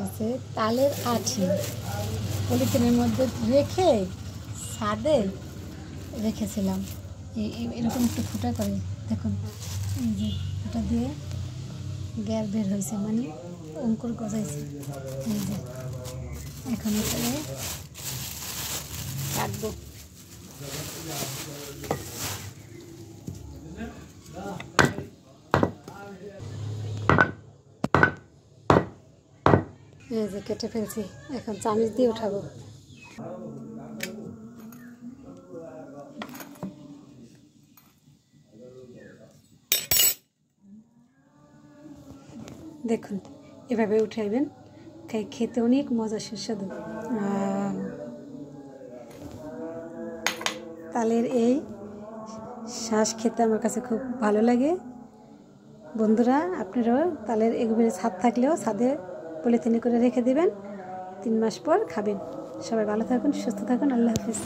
হচ্ছে তালের আঁটি পলিথিনের মধ্যে রেখে ছাদে রেখেছিলাম। এরকম একটু ফুটা করে দেখুন, এই যে ফুটা দিয়ে গ্যাস বের হয়েছে, মানে অঙ্কুর গজাইছে। এই যে এখন এখানে কাটবো। এই যে কেটে ফেলছি, এখন চামিচ দিয়ে উঠাবো। দেখুন এভাবে উঠাইবেন, খেতে অনেক মজা, সুস্বাদু। তালের এই শ্বাস খেতে আমার কাছে খুব ভালো লাগে। বন্ধুরা, আপনারাও তালের এগুলো ছাদ থাকলেও ছাদে পলিথিনে করে রেখে দেবেন, 3 মাস পর খাবেন। সবাই ভালো থাকুন, সুস্থ থাকুন, আল্লাহ হাফিজ।